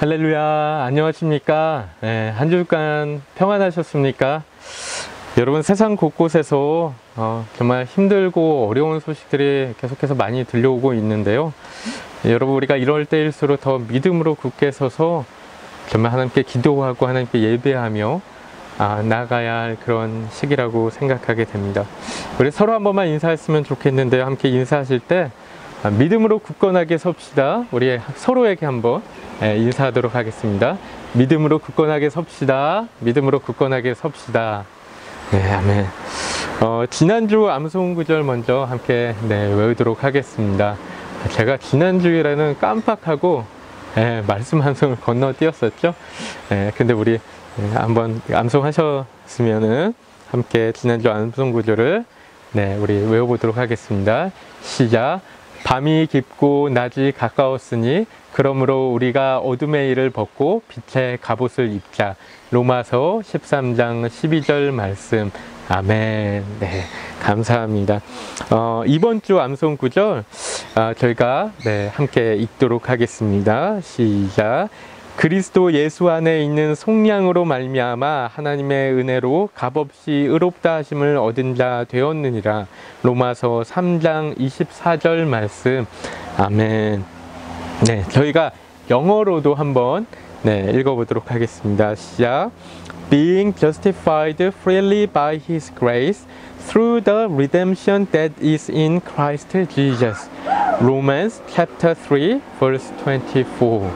할렐루야, 안녕하십니까? 네, 한 주간 평안하셨습니까? 여러분, 세상 곳곳에서 정말 힘들고 어려운 소식들이 계속해서 많이 들려오고 있는데요. 여러분, 우리가 이럴 때일수록 더 믿음으로 굳게 서서 정말 하나님께 기도하고 하나님께 예배하며 나아가야 할 그런 시기라고 생각하게 됩니다. 우리 서로 한 번만 인사했으면 좋겠는데요. 함께 인사하실 때 믿음으로 굳건하게 섭시다. 우리 서로에게 한번 인사하도록 하겠습니다. 믿음으로 굳건하게 섭시다. 믿음으로 굳건하게 섭시다. 네, 아멘. 지난주 암송 구절 먼저 함께 외우도록 하겠습니다. 제가 지난주일에는 깜빡하고 말씀 한 송을 건너뛰었었죠. 근데 우리 한번 암송하셨으면은 함께 지난주 암송 구절을 우리 외워보도록 하겠습니다. 시작. 밤이 깊고 낮이 가까웠으니 그러므로 우리가 어둠의 일을 벗고 빛의 갑옷을 입자. 로마서 13장 12절 말씀. 아멘. 네, 감사합니다. 이번 주 암송 구절 저희가 함께 읽도록 하겠습니다. 시작. 그리스도 예수 안에 있는 속량으로 말미암아 하나님의 은혜로 값없이 의롭다 하심을 얻은 자 되었느니라. 로마서 3장 24절 말씀. 아멘. 네, 저희가 영어로도 한번 읽어보도록 하겠습니다. 시작. Being justified freely by His grace through the redemption that is in Christ Jesus. Romans chapter 3 verse 24.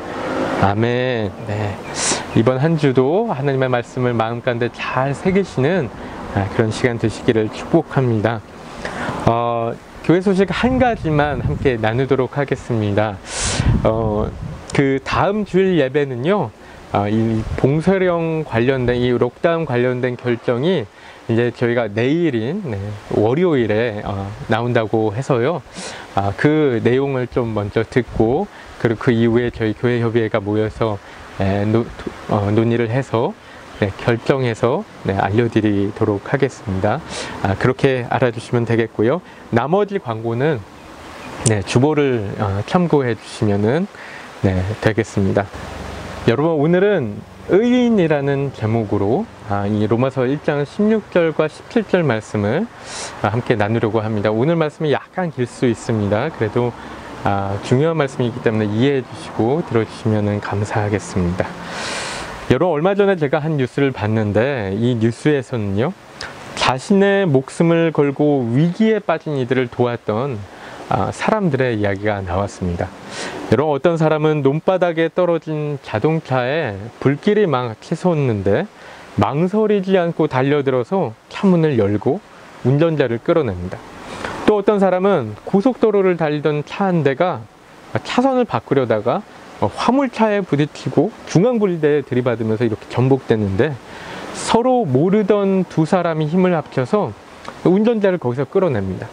아멘. 네. 이번 한 주도 하나님의 말씀을 마음 가운데 잘 새기시는 그런 시간 되시기를 축복합니다. 교회 소식 한 가지만 함께 나누도록 하겠습니다. 그 다음 주일 예배는요, 이 봉쇄령 관련된, 이 록다운 관련된 결정이 이제 저희가 내일인 월요일에 나온다고 해서요. 그 내용을 좀 먼저 듣고, 그리고 그 이후에 저희 교회 협의회가 모여서 논의를 해서 결정해서 알려드리도록 하겠습니다. 그렇게 알아주시면 되겠고요. 나머지 광고는 주보를 참고해 주시면 되겠습니다. 여러분, 오늘은 의인이라는 제목으로 이 로마서 1장 16절과 17절 말씀을 함께 나누려고 합니다. 오늘 말씀이 약간 길 수 있습니다. 그래도 중요한 말씀이기 때문에 이해해 주시고 들어주시면 감사하겠습니다. 여러분, 얼마 전에 제가 한 뉴스를 봤는데 이 뉴스에서는요, 자신의 목숨을 걸고 위기에 빠진 이들을 도왔던 사람들의 이야기가 나왔습니다. 여러분, 어떤 사람은 논바닥에 떨어진 자동차에 불길이 막 치솟는데 망설이지 않고 달려들어서 차문을 열고 운전자를 끌어냅니다. 또 어떤 사람은 고속도로를 달리던 차 한 대가 차선을 바꾸려다가 화물차에 부딪히고 중앙분리대에 들이받으면서 이렇게 전복됐는데 서로 모르던 두 사람이 힘을 합쳐서 운전자를 거기서 끌어냅니다.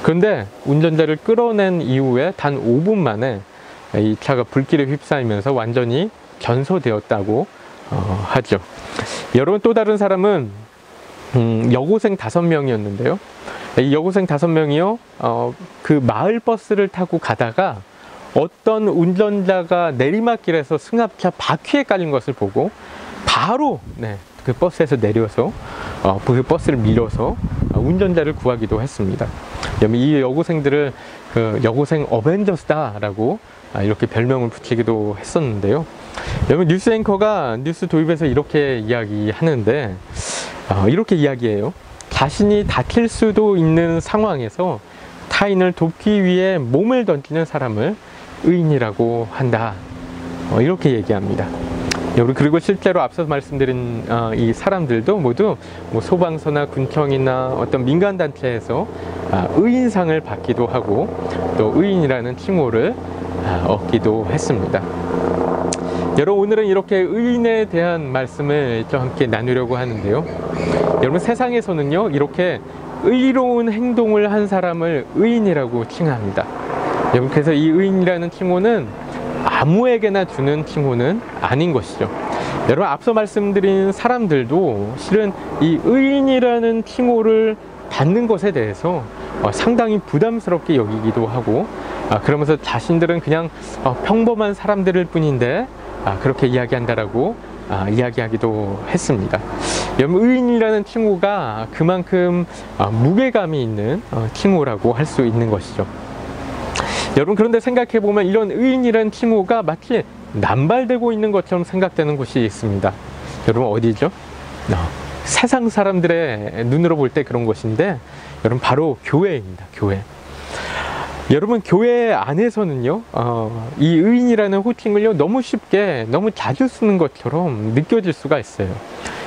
그런데 운전자를 끌어낸 이후에 단 5분 만에 이 차가 불길에 휩싸이면서 완전히 전소되었다고 하죠. 여러분, 또 다른 사람은 여고생 5명이었는데요. 이 여고생 5명이요, 그 마을 버스를 타고 가다가 어떤 운전자가 내리막길에서 승합차 바퀴에 깔린 것을 보고 바로 그 버스에서 내려서 그 버스를 밀어서 운전자를 구하기도 했습니다. 이 여고생들을 그 여고생 어벤져스다라고 이렇게 별명을 붙이기도 했었는데요. 여러분, 뉴스 앵커가 뉴스 도입에서 이렇게 이야기하는데 이렇게 이야기해요. 자신이 다칠 수도 있는 상황에서 타인을 돕기 위해 몸을 던지는 사람을 의인이라고 한다. 이렇게 얘기합니다. 여러분, 그리고 실제로 앞서 말씀드린 이 사람들도 모두 소방서나 군청이나 어떤 민간단체에서 의인상을 받기도 하고 또 의인이라는 칭호를 얻기도 했습니다. 여러분, 오늘은 이렇게 의인에 대한 말씀을 좀 함께 나누려고 하는데요. 여러분, 세상에서는요, 이렇게 의로운 행동을 한 사람을 의인이라고 칭합니다. 여러분, 그래서 이 의인이라는 칭호는 아무에게나 주는 칭호는 아닌 것이죠. 여러분, 앞서 말씀드린 사람들도 실은 이 의인이라는 칭호를 받는 것에 대해서 상당히 부담스럽게 여기기도 하고 그러면서 자신들은 그냥 평범한 사람들일 뿐인데 그렇게 이야기한다라고 이야기하기도 했습니다. 여러분, 의인이라는 칭호가 그만큼 무게감이 있는 칭호라고 할 수 있는 것이죠. 여러분, 그런데 생각해보면 이런 의인이라는 칭호가 마치 남발되고 있는 것처럼 생각되는 곳이 있습니다. 여러분, 어디죠? 세상 사람들의 눈으로 볼 때 그런 것인데, 여러분, 바로 교회입니다. 교회. 여러분, 교회 안에서는요, 이 의인이라는 호칭을요, 너무 쉽게, 너무 자주 쓰는 것처럼 느껴질 수가 있어요.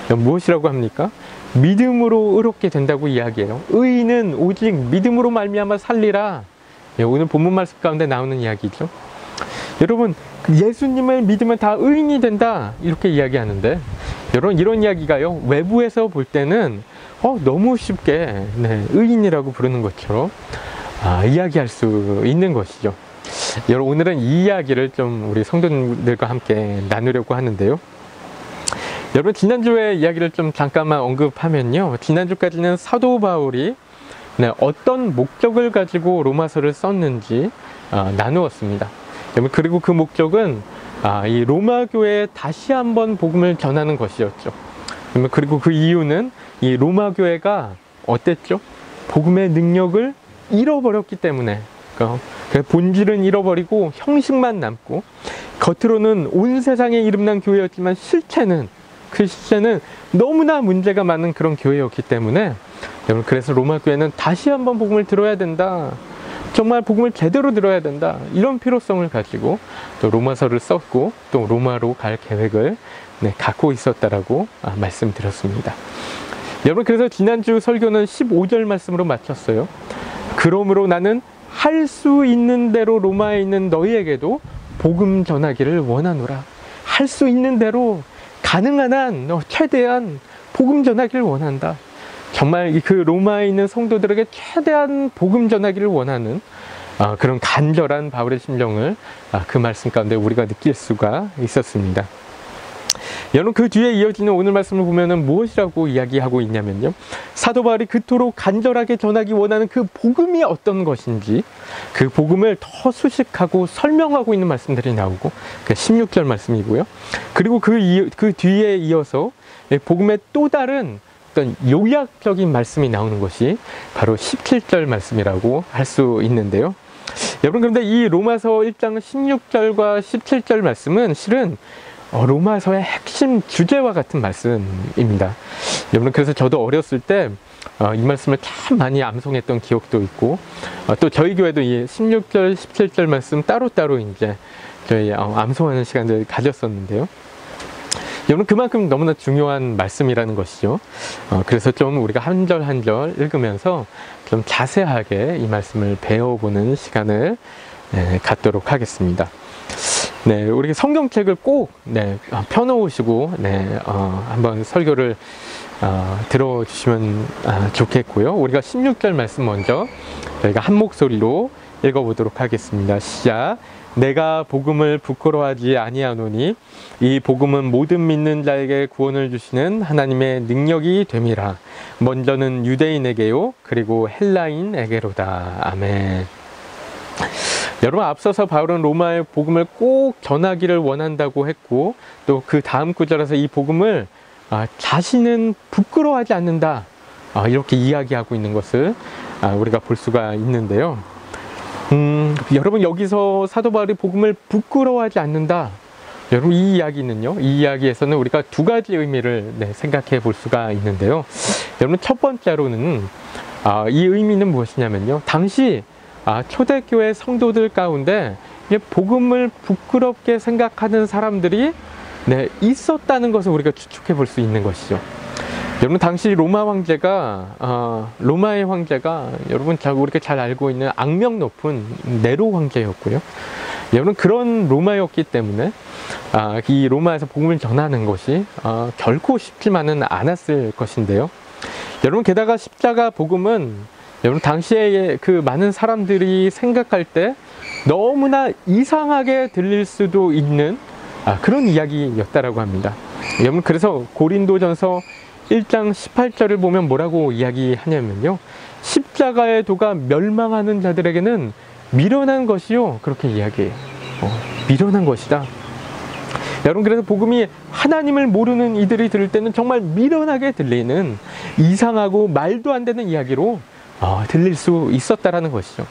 무엇이라고 합니까? 믿음으로 의롭게 된다고 이야기해요. 의인은 오직 믿음으로 말미암아 살리라. 오늘 본문 말씀 가운데 나오는 이야기죠. 여러분, 예수님을 믿으면 다 의인이 된다, 이렇게 이야기하는데, 여러분, 이런 이야기가요, 외부에서 볼 때는 너무 쉽게 의인이라고 부르는 것처럼 이야기할 수 있는 것이죠. 여러분, 오늘은 이 이야기를 좀 우리 성도님들과 함께 나누려고 하는데요. 여러분, 지난주에 이야기를 좀 잠깐만 언급하면요, 지난주까지는 사도 바울이 어떤 목적을 가지고 로마서를 썼는지 나누었습니다. 그리고 그 목적은 이 로마 교회에 다시 한번 복음을 전하는 것이었죠. 그리고 그 이유는 이 로마 교회가 어땠죠? 복음의 능력을 잃어버렸기 때문에, 그 본질은 잃어버리고 형식만 남고, 겉으로는 온 세상에 이름난 교회였지만 그 실체는 너무나 문제가 많은 그런 교회였기 때문에, 여러분, 그래서 로마 교회는 다시 한번 복음을 들어야 된다, 정말 복음을 제대로 들어야 된다, 이런 필요성을 가지고 또 로마서를 썼고, 또 로마로 갈 계획을 갖고 있었다라고 말씀드렸습니다. 여러분, 그래서 지난주 설교는 15절 말씀으로 마쳤어요. 그러므로 나는 할 수 있는 대로 로마에 있는 너희에게도 복음 전하기를 원하노라. 할 수 있는 대로 가능한 한 최대한 복음 전하기를 원한다. 정말 그 로마에 있는 성도들에게 최대한 복음 전하기를 원하는 그런 간절한 바울의 심정을 그 말씀 가운데 우리가 느낄 수가 있었습니다. 여러분, 그 뒤에 이어지는 오늘 말씀을 보면은 무엇이라고 이야기하고 있냐면요, 사도 바울이 그토록 간절하게 전하기 원하는 그 복음이 어떤 것인지, 그 복음을 더 수식하고 설명하고 있는 말씀들이 나오고, 그 16절 말씀이고요. 그리고 그 뒤에 이어서 복음의 또 다른 어떤 요약적인 말씀이 나오는 것이 바로 17절 말씀이라고 할 수 있는데요. 여러분, 그런데 이 로마서 1장 16절과 17절 말씀은 실은 로마서의 핵심 주제와 같은 말씀입니다. 여러분, 그래서 저도 어렸을 때 이 말씀을 참 많이 암송했던 기억도 있고, 또 저희 교회도 이 16절, 17절 말씀 따로따로 이제 저희 암송하는 시간을 가졌었는데요. 여러분, 그만큼 너무나 중요한 말씀이라는 것이죠. 그래서 좀 우리가 한 절 한 절 읽으면서 좀 자세하게 이 말씀을 배워보는 시간을 갖도록 하겠습니다. 우리 성경책을 꼭 펴놓으시고 한번 설교를 들어주시면 좋겠고요. 우리가 16절 말씀 먼저 저희가 한 목소리로 읽어보도록 하겠습니다. 시작. 내가 복음을 부끄러워하지 아니하노니 이 복음은 모든 믿는 자에게 구원을 주시는 하나님의 능력이 됨이라. 먼저는 유대인에게요, 그리고 헬라인에게로다. 아멘. 여러분, 앞서서 바울은 로마의 복음을 꼭 전하기를 원한다고 했고, 또 그 다음 구절에서 이 복음을 자신은 부끄러워하지 않는다, 이렇게 이야기하고 있는 것을 우리가 볼 수가 있는데요. 여러분, 여기서 사도 바울이 복음을 부끄러워하지 않는다, 여러분, 이 이야기에서는 우리가 두 가지 의미를 생각해 볼 수가 있는데요. 여러분, 첫 번째로는 이 의미는 무엇이냐면요, 당시 초대교회 성도들 가운데 복음을 부끄럽게 생각하는 사람들이 있었다는 것을 우리가 추측해 볼 수 있는 것이죠. 여러분, 당시 로마의 황제가 여러분 우리가 잘 알고 있는 악명 높은 네로 황제였고요. 여러분, 그런 로마였기 때문에 이 로마에서 복음을 전하는 것이 결코 쉽지만은 않았을 것인데요. 여러분, 게다가 십자가 복음은 여러분, 당시에 그 많은 사람들이 생각할 때 너무나 이상하게 들릴 수도 있는 그런 이야기였다라고 합니다. 여러분, 그래서 고린도전서 1장 18절을 보면 뭐라고 이야기하냐면요, 십자가의 도가 멸망하는 자들에게는 미련한 것이요, 그렇게 이야기해요. 미련한 것이다. 여러분, 그래서 복음이 하나님을 모르는 이들이 들을 때는 정말 미련하게 들리는 이상하고 말도 안 되는 이야기로 들릴 수 있었다라는 것이죠.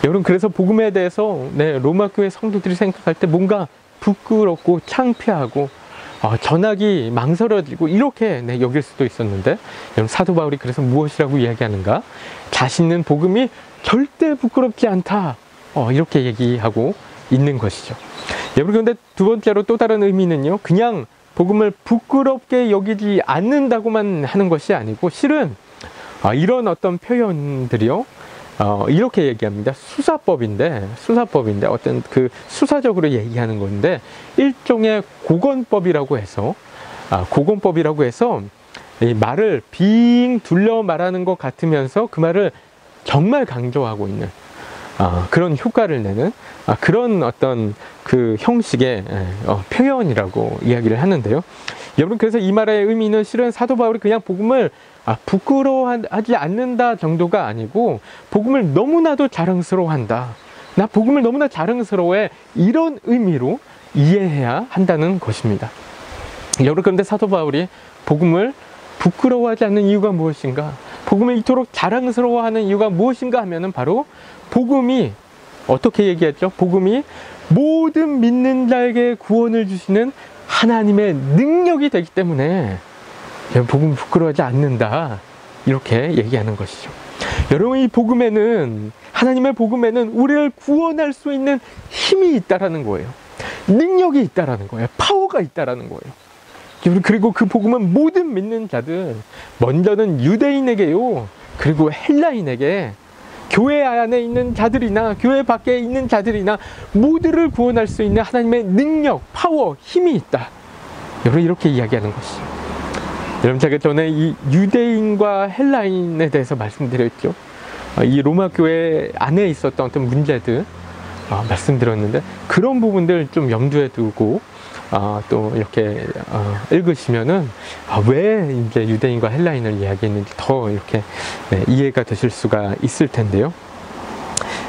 여러분, 그래서 복음에 대해서 로마 교회 성도들이 생각할 때 뭔가 부끄럽고 창피하고 전하기 망설여지고 이렇게 여길 수도 있었는데, 여러분, 사도 바울이 그래서 무엇이라고 이야기하는가? 자신은 복음이 절대 부끄럽지 않다, 이렇게 얘기하고 있는 것이죠. 여러분, 그런데 두 번째로 또 다른 의미는요, 그냥 복음을 부끄럽게 여기지 않는다고만 하는 것이 아니고, 실은 이런 어떤 표현들이요, 이렇게 얘기합니다. 수사법인데 어떤 그 수사적으로 얘기하는 건데, 일종의 고건법이라고 해서 이 말을 빙 둘러 말하는 것 같으면서 그 말을 정말 강조하고 있는 그런 효과를 내는 그런 어떤 그 형식의 표현이라고 이야기를 하는데요. 여러분, 그래서 이 말의 의미는 실은 사도 바울이 그냥 복음을 부끄러워하지 않는다 정도가 아니고, 복음을 너무나도 자랑스러워한다, 나 복음을 너무나 자랑스러워해, 이런 의미로 이해해야 한다는 것입니다. 여러분, 그런데 사도 바울이 복음을 부끄러워하지 않는 이유가 무엇인가, 복음을 이토록 자랑스러워하는 이유가 무엇인가 하면은 바로 복음이 어떻게 얘기했죠? 복음이 모든 믿는 자에게 구원을 주시는 하나님의 능력이 되기 때문에 복음 부끄러워하지 않는다, 이렇게 얘기하는 것이죠. 여러분, 이 복음에는, 하나님의 복음에는 우리를 구원할 수 있는 힘이 있다라는 거예요. 능력이 있다라는 거예요. 파워가 있다라는 거예요. 그리고 그 복음은 모든 믿는 자들, 먼저는 유대인에게요, 그리고 헬라인에게, 교회 안에 있는 자들이나 교회 밖에 있는 자들이나 모두를 구원할 수 있는 하나님의 능력, 파워, 힘이 있다. 여러분, 이렇게 이야기하는 것이죠. 여러분, 제가 전에 이 유대인과 헬라인에 대해서 말씀드렸죠. 이 로마 교회 안에 있었던 어떤 문제들 말씀드렸는데, 그런 부분들 좀 염두에 두고 또 이렇게 읽으시면은 왜 이제 유대인과 헬라인을 이야기했는지 더 이렇게 이해가 되실 수가 있을 텐데요.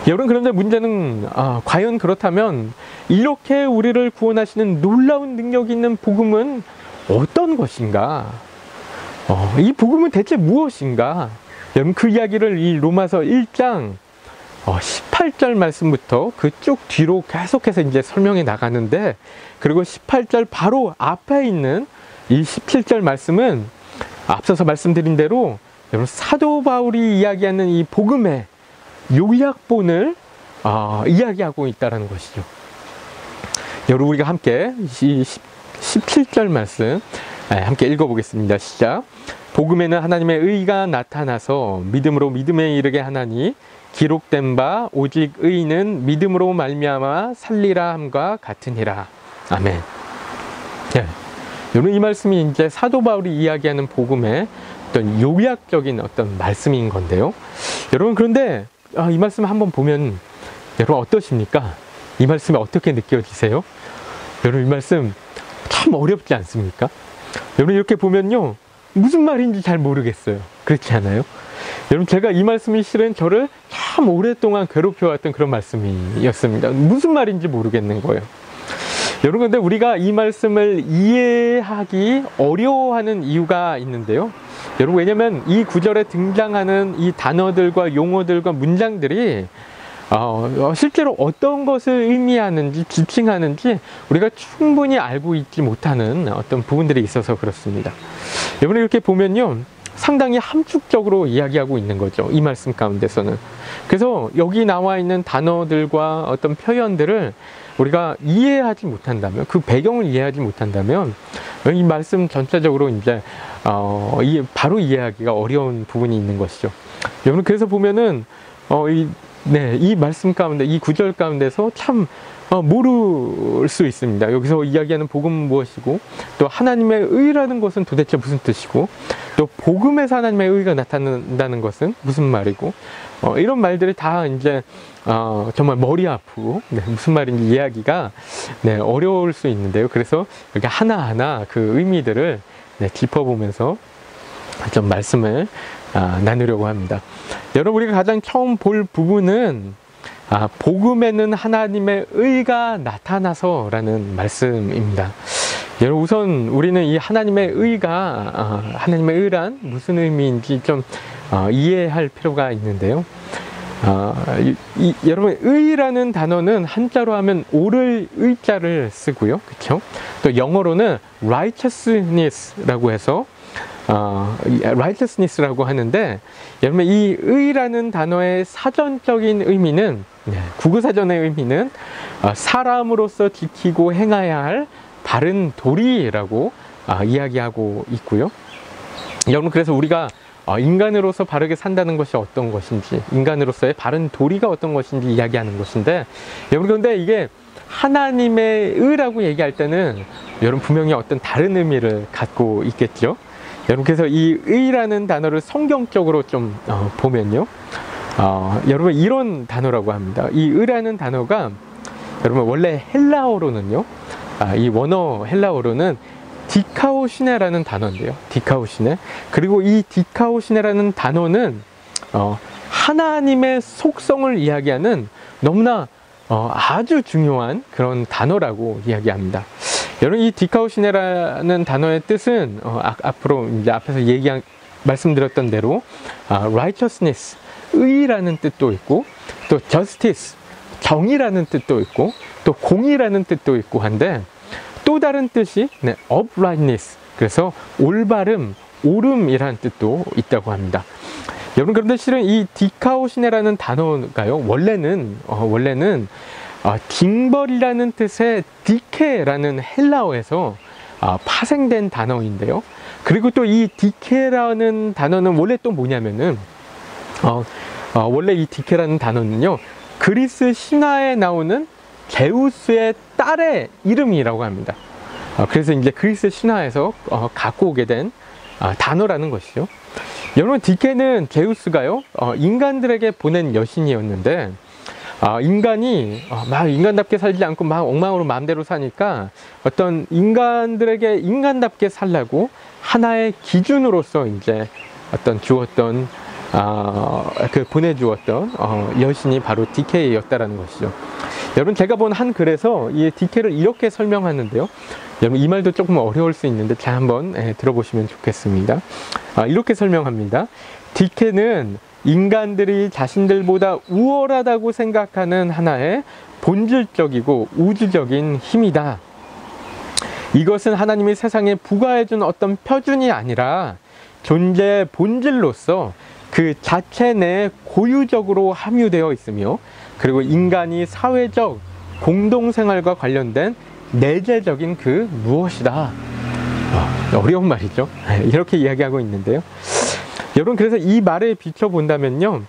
여러분, 그런데 문제는 과연 그렇다면 이렇게 우리를 구원하시는 놀라운 능력이 있는 복음은 어떤 것인가? 이 복음은 대체 무엇인가? 여러분, 그 이야기를 이 로마서 1장 18절 말씀부터 그 쭉 뒤로 계속해서 이제 설명해 나가는데, 그리고 18절 바로 앞에 있는 이 17절 말씀은 앞서서 말씀드린 대로 여러분, 사도 바울이 이야기하는 이 복음의 요약본을 이야기하고 있다는 것이죠. 여러분, 우리가 함께 이 17절 말씀 함께 읽어보겠습니다. 시작. 복음에는 하나님의 의가 나타나서 믿음으로 믿음에 이르게 하나니, 기록된 바 오직 의인은 믿음으로 말미암아 살리라 함과 같으니라. 아멘. 여러분, 이 말씀이 이제 사도 바울이 이야기하는 복음의 어떤 요약적인 어떤 말씀인 건데요. 여러분, 그런데 이 말씀 한번 보면 여러분 어떠십니까? 이 말씀이 어떻게 느껴지세요? 여러분, 이 말씀 참 어렵지 않습니까? 여러분, 이렇게 보면요, 무슨 말인지 잘 모르겠어요. 그렇지 않아요? 여러분, 제가 이 말씀이 실은 저를 참 오랫동안 괴롭혀왔던 그런 말씀이었습니다. 무슨 말인지 모르겠는 거예요. 여러분, 근데 우리가 이 말씀을 이해하기 어려워하는 이유가 있는데요. 여러분, 왜냐면 이 구절에 등장하는 이 단어들과 용어들과 문장들이 실제로 어떤 것을 의미하는지, 지칭하는지 우리가 충분히 알고 있지 못하는 어떤 부분들이 있어서 그렇습니다. 여러분, 이렇게 보면요, 상당히 함축적으로 이야기하고 있는 거죠, 이 말씀 가운데서는. 그래서 여기 나와 있는 단어들과 어떤 표현들을 우리가 이해하지 못한다면, 그 배경을 이해하지 못한다면 이 말씀 전체적으로 이제 바로 이해하기가 어려운 부분이 있는 것이죠. 여러분, 그래서 보면은 이 말씀 가운데, 이 구절 가운데서 참 모를 수 있습니다. 여기서 이야기하는 복음은 무엇이고, 또 하나님의 의라는 것은 도대체 무슨 뜻이고, 또 복음에서 하나님의 의가 나타난다는 것은 무슨 말이고, 이런 말들이 다 이제 정말 머리 아프고 무슨 말인지 이해하기가 어려울 수 있는데요. 그래서 이렇게 하나하나 그 의미들을 짚어보면서 좀 말씀을 나누려고 합니다. 여러분, 우리가 가장 처음 볼 부분은 복음에는 하나님의 의가 나타나서 라는 말씀입니다. 여러분, 우선 우리는 이 하나님의 의가 하나님의 의란 무슨 의미인지 좀 이해할 필요가 있는데요. 여러분, 의라는 단어는 한자로 하면 옳을 의자를 쓰고요, 그렇죠? 또 영어로는 righteousness라고 해서 righteousness라고 하는데, 여러분, 이 의라는 단어의 사전적인 의미는, 국어사전의 의미는 사람으로서 지키고 행해야 할 바른 도리라고 이야기하고 있고요. 여러분, 그래서 우리가 인간으로서 바르게 산다는 것이 어떤 것인지, 인간으로서의 바른 도리가 어떤 것인지 이야기하는 것인데, 여러분, 그런데 이게 하나님의 의라고 얘기할 때는 여러분 분명히 어떤 다른 의미를 갖고 있겠죠. 여러분, 그래서 이 의라는 단어를 성경적으로 좀 보면요, 여러분, 이런 단어라고 합니다. 이 의라는 단어가 여러분 원래 헬라어로는요, 이 원어 헬라어로는 디카오시네라는 단어인데요. 디카오시네. 그리고 이 디카오시네라는 단어는 하나님의 속성을 이야기하는 너무나 아주 중요한 그런 단어라고 이야기합니다. 여러분, 이 디카오시네라는 단어의 뜻은 앞으로 이제 앞에서 말씀드렸던 대로 righteousness, 의라는 뜻도 있고, 또 justice, 정의라는 뜻도 있고, 또 공의라는 뜻도 있고 한데, 또 다른 뜻이 uprightness, 그래서 올바름, 옳음이라는 뜻도 있다고 합니다. 여러분, 그런데 실은 이 디카오시네라는 단어가요, 원래는 징벌이라는 뜻의 디케라는 헬라어에서 파생된 단어인데요. 그리고 또 이 디케라는 단어는 원래 또 뭐냐면은 원래 이 디케라는 단어는요, 그리스 신화에 나오는 제우스의 딸의 이름이라고 합니다. 그래서 이제 그리스 신화에서 갖고 오게 된 단어라는 것이죠. 여러분, 디케는 제우스가요, 인간들에게 보낸 여신이었는데, 인간이 막 인간답게 살지 않고 막 엉망으로 마음대로 사니까 어떤 인간들에게 인간답게 살라고 하나의 기준으로서 이제 주었던 보내주었던 여신이 바로 디케였다라는 것이죠. 여러분, 제가 본 한 글에서 이 디케를 이렇게 설명하는데요. 여러분, 이 말도 조금 어려울 수 있는데 잘 한번 들어보시면 좋겠습니다. 이렇게 설명합니다. 디케는 인간들이 자신들보다 우월하다고 생각하는 하나의 본질적이고 우주적인 힘이다. 이것은 하나님이 세상에 부과해준 어떤 표준이 아니라 존재의 본질로서 그 자체 내에 고유적으로 함유되어 있으며, 그리고 인간이 사회적 공동생활과 관련된 내재적인 그 무엇이다. 어려운 말이죠. 이렇게 이야기하고 있는데요. 여러분, 그래서 이 말에 비춰본다면요,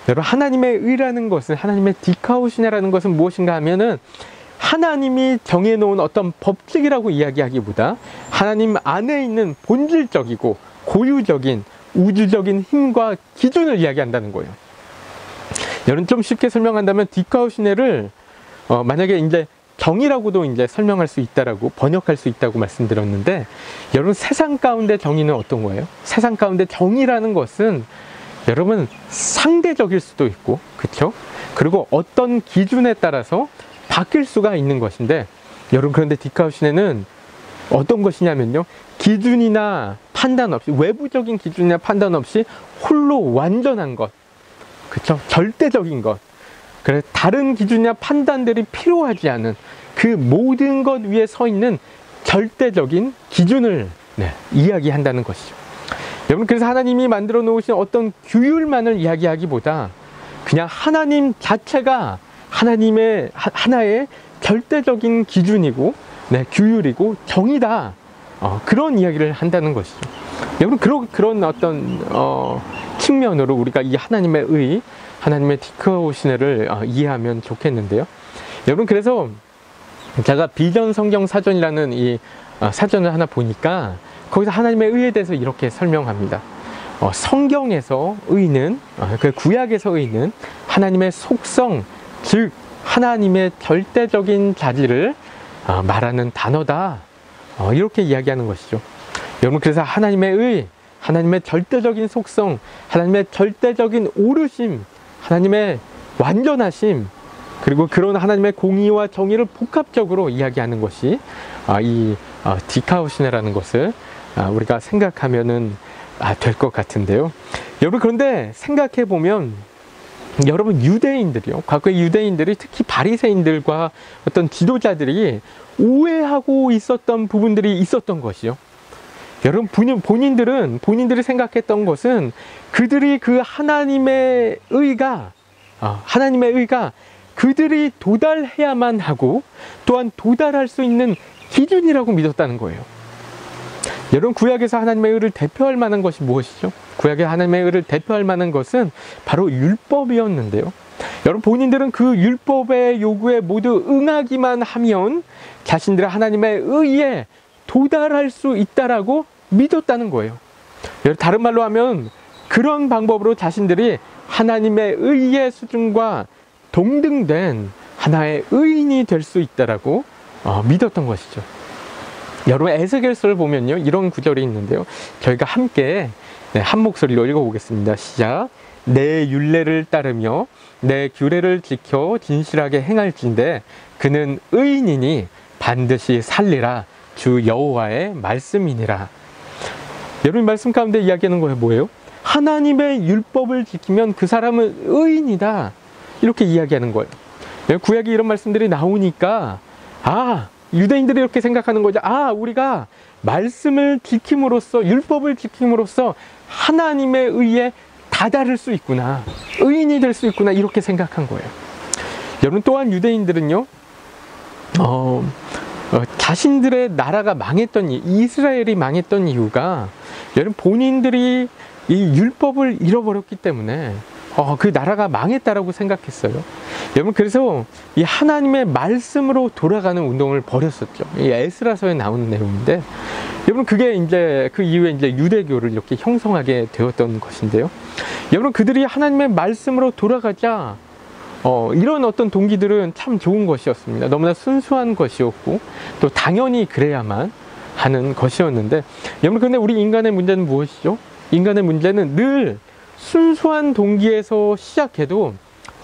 여러분, 하나님의 의라는 것은, 하나님의 디카오시네라는 것은 무엇인가 하면은 하나님이 정해놓은 어떤 법칙이라고 이야기하기보다 하나님 안에 있는 본질적이고 고유적인 우주적인 힘과 기준을 이야기한다는 거예요. 여러분, 좀 쉽게 설명한다면 디카오시네를 만약에 이제 정의라고도 이제 설명할 수 있다라고, 번역할 수 있다고 말씀드렸는데, 여러분, 세상 가운데 정의는 어떤 거예요? 세상 가운데 정의라는 것은 여러분 상대적일 수도 있고, 그렇죠? 그리고 어떤 기준에 따라서 바뀔 수가 있는 것인데, 여러분, 그런데 디카오시네는 어떤 것이냐면요, 기준이나 판단 없이, 외부적인 기준이나 판단 없이 홀로 완전한 것, 그렇죠? 절대적인 것, 그래, 다른 기준이나 판단들이 필요하지 않은 그 모든 것 위에 서 있는 절대적인 기준을 이야기한다는 것이죠. 여러분, 그래서 하나님이 만들어 놓으신 어떤 규율만을 이야기하기보다 그냥 하나님 자체가 하나님의 하나의 절대적인 기준이고, 규율이고 정의다, 그런 이야기를 한다는 것이죠. 여러분, 그런 어떤 측면으로 우리가 이 하나님의 의, 하나님의 디카오시네를 이해하면 좋겠는데요. 여러분, 그래서 제가 비전 성경 사전이라는 이 사전을 하나 보니까 거기서 하나님의 의에 대해서 이렇게 설명합니다. 성경에서 의는, 그 구약에서 의는 하나님의 속성, 즉 하나님의 절대적인 자질을 말하는 단어다, 이렇게 이야기하는 것이죠. 여러분, 그래서 하나님의 의, 하나님의 절대적인 속성, 하나님의 절대적인 오르심, 하나님의 완전하심, 그리고 그런 하나님의 공의와 정의를 복합적으로 이야기하는 것이 디카오시네라는 것을 우리가 생각하면은 될 것 같은데요. 여러분, 그런데 생각해 보면 여러분, 유대인들이요, 과거의 유대인들이, 특히 바리새인들과 어떤 지도자들이 오해하고 있었던 부분들이 있었던 것이요. 여러분, 본인들이 생각했던 것은 그들이 그 하나님의 의가 그들이 도달해야만 하고 또한 도달할 수 있는 기준이라고 믿었다는 거예요. 여러분, 구약에서 하나님의 의를 대표할 만한 것이 무엇이죠? 구약의 하나님의 의를 대표할 만한 것은 바로 율법이었는데요. 여러분, 본인들은 그 율법의 요구에 모두 응하기만 하면 자신들의 하나님의 의에 도달할 수 있다라고 믿었다는 거예요. 여러분, 다른 말로 하면 그런 방법으로 자신들이 하나님의 의의 수준과 동등된 하나의 의인이 될 수 있다라고 믿었던 것이죠. 여러분, 에스겔서를 보면요, 이런 구절이 있는데요. 저희가 함께 한 목소리로 읽어보겠습니다. 시작. 내 율례를 따르며 내 규례를 지켜 진실하게 행할진대 그는 의인이니 반드시 살리라. 주 여호와의 말씀이니라. 여러분, 말씀 가운데 이야기하는 거예요. 뭐예요? 하나님의 율법을 지키면 그 사람은 의인이다. 이렇게 이야기하는 거예요. 구약에 이런 말씀들이 나오니까 유대인들이 이렇게 생각하는 거죠. 우리가 말씀을 지킴으로써, 율법을 지킴으로써 하나님의 의에 다다를 수 있구나, 의인이 될 수 있구나, 이렇게 생각한 거예요. 여러분, 또한 유대인들은요, 자신들의 나라가 망했던, 이스라엘이 망했던 이유가 여러분, 본인들이 이 율법을 잃어버렸기 때문에 그 나라가 망했다라고 생각했어요. 여러분, 그래서 이 하나님의 말씀으로 돌아가는 운동을 벌였었죠. 이 에스라서에 나오는 내용인데, 여러분, 그게 이제 그 이후에 이제 유대교를 이렇게 형성하게 되었던 것인데요. 여러분, 그들이 하나님의 말씀으로 돌아가자 이런 어떤 동기들은 참 좋은 것이었습니다. 너무나 순수한 것이었고 또 당연히 그래야만 하는 것이었는데, 여러분, 근데 우리 인간의 문제는 무엇이죠? 인간의 문제는 늘 순수한 동기에서 시작해도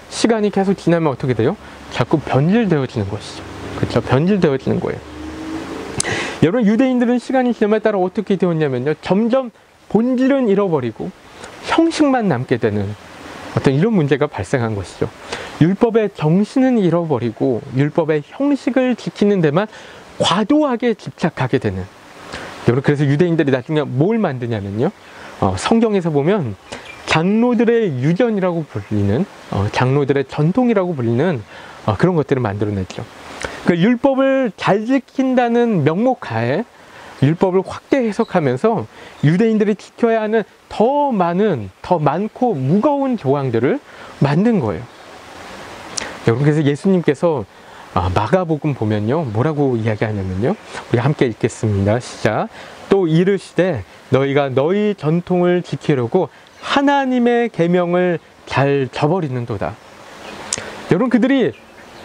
시간이 계속 지나면 어떻게 돼요? 자꾸 변질되어지는 것이죠. 그렇죠? 변질되어지는 거예요. 여러분, 유대인들은 시간이 지남에 따라 어떻게 되었냐면요, 점점 본질은 잃어버리고 형식만 남게 되는 어떤 이런 문제가 발생한 것이죠. 율법의 정신은 잃어버리고 율법의 형식을 지키는 데만 과도하게 집착하게 되는. 여러분, 그래서 유대인들이 나중에 뭘 만드냐면요, 성경에서 보면 장로들의 유전이라고 불리는, 장로들의 전통이라고 불리는 그런 것들을 만들어냈죠. 그 율법을 잘 지킨다는 명목하에 율법을 확대 해석하면서 유대인들이 지켜야 하는 더 많고 무거운 조항들을 만든 거예요. 여러분, 그래서 예수님께서 마가복음 보면요, 뭐라고 이야기하냐면요, 우리 함께 읽겠습니다. 시작. 또 이르시되 너희가 너희 전통을 지키려고 하나님의 계명을 잘 저버리는도다. 여러분,